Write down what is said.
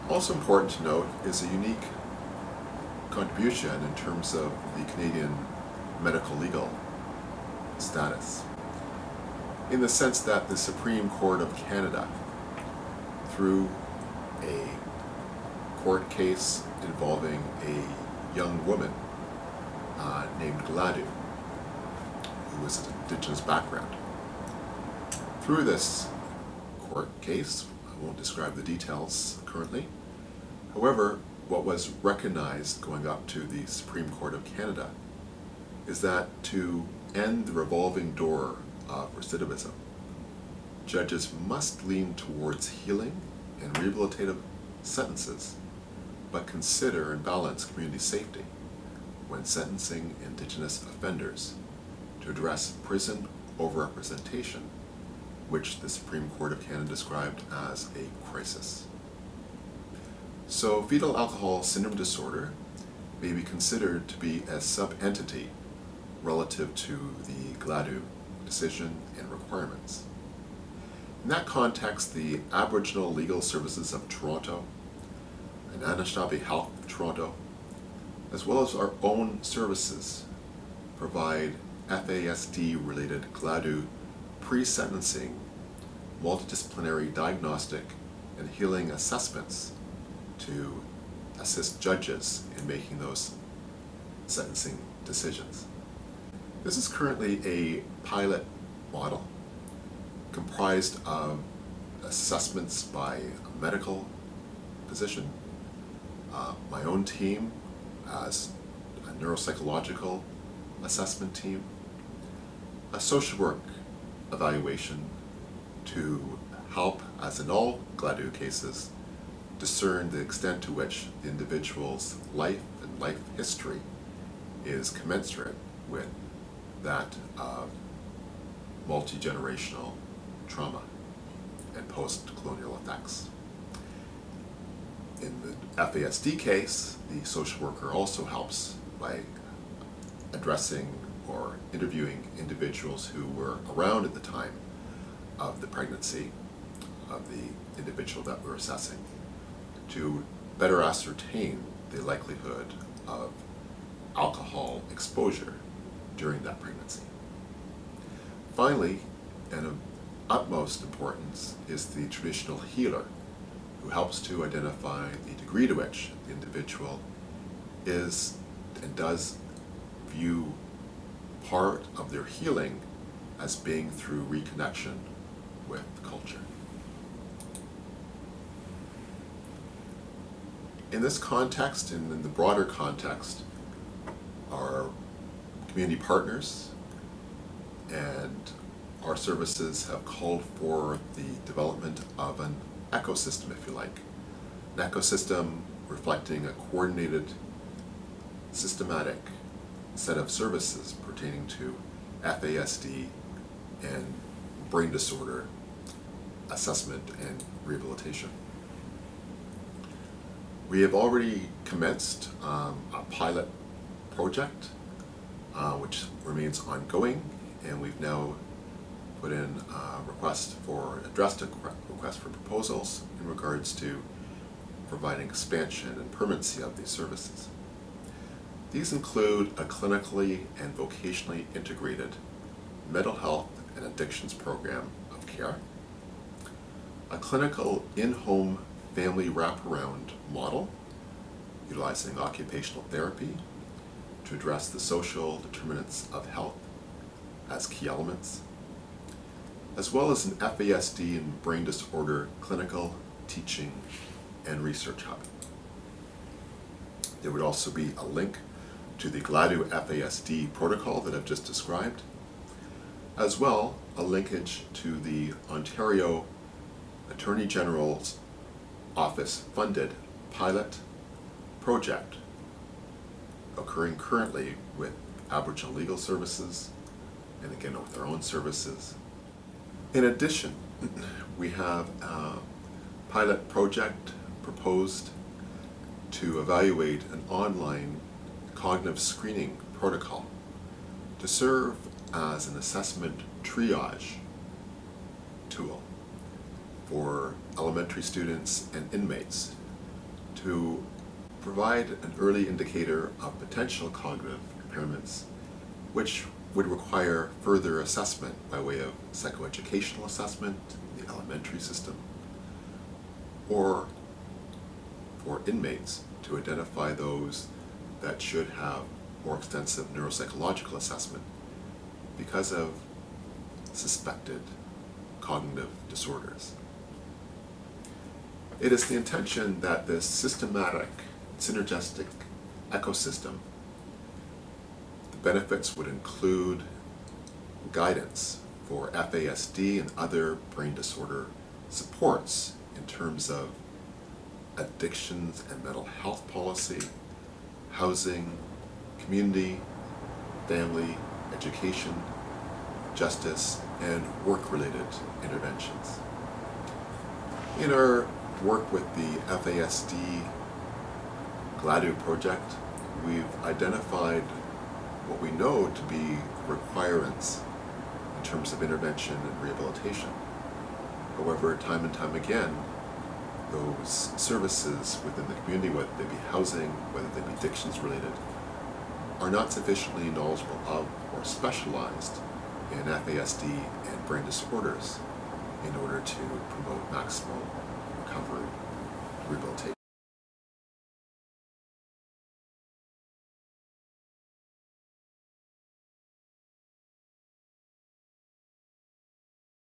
Also important to note is a unique contribution in terms of the Canadian medical legal status, in the sense that the Supreme Court of Canada, through a court case involving a young woman named Gladu, who was of Indigenous background, through this court case, I won't describe the details currently, however, what was recognized going up to the Supreme Court of Canada is that to end the revolving door of recidivism, judges must lean towards healing and rehabilitative sentences, but consider and balance community safety when sentencing Indigenous offenders to address prison overrepresentation, which the Supreme Court of Canada described as a crisis. So fetal alcohol syndrome disorder may be considered to be a sub-entity relative to the Gladu decision and requirements. In that context, the Aboriginal Legal Services of Toronto and Anishinaabe Health of Toronto, as well as our own services, provide FASD-related Gladu pre-sentencing, multidisciplinary diagnostic, and healing assessments to assist judges in making those sentencing decisions. This is currently a pilot model comprised of assessments by a medical physician, my own team as a neuropsychological assessment team, a social work evaluation to help, as in all Gladu cases, discern the extent to which the individual's life and life history is commensurate with that of multi-generational trauma and post-colonial effects. In the FASD case, the social worker also helps by addressing or interviewing individuals who were around at the time of the pregnancy of the individual that we're assessing to better ascertain the likelihood of alcohol exposure during that pregnancy. Finally, and of utmost importance, is the traditional healer, who helps to identify the degree to which the individual is and does view part of their healing as being through reconnection with culture. In this context, and in the broader context, our community partners and our services have called for the development of an ecosystem, if you like. An ecosystem reflecting a coordinated, systematic set of services pertaining to FASD and brain disorder assessment and rehabilitation. We have already commenced a pilot project which remains ongoing, and we've now put in addressed a request for proposals in regards to providing expansion and permanency of these services. These include a clinically and vocationally integrated mental health and addictions program of care, a clinical in-home family wraparound model utilizing occupational therapy to address the social determinants of health as key elements, as well as an FASD and brain disorder clinical, teaching, and research hub. There would also be a link to the Gladu FASD protocol that I've just described, as well a linkage to the Ontario Attorney General's Office funded pilot project occurring currently with Aboriginal Legal Services and again with our own services. In addition, we have a pilot project proposed to evaluate an online cognitive screening protocol to serve as an assessment triage tool for elementary students and inmates to provide an early indicator of potential cognitive impairments, which would require further assessment by way of psychoeducational assessment in the elementary system, or for inmates to identify those that should have more extensive neuropsychological assessment because of suspected cognitive disorders. It is the intention that this systematic, synergistic ecosystem, the benefits would include guidance for FASD and other brain disorder supports in terms of addictions and mental health policy, housing, community, family, education, justice, and work-related interventions. In our work with the FASD GLADU project, we've identified what we know to be requirements in terms of intervention and rehabilitation. However, time and time again, those services within the community, whether they be housing, whether they be addictions related, are not sufficiently knowledgeable of or specialized in FASD and brain disorders in order to promote maximal recovery, rehabilitation.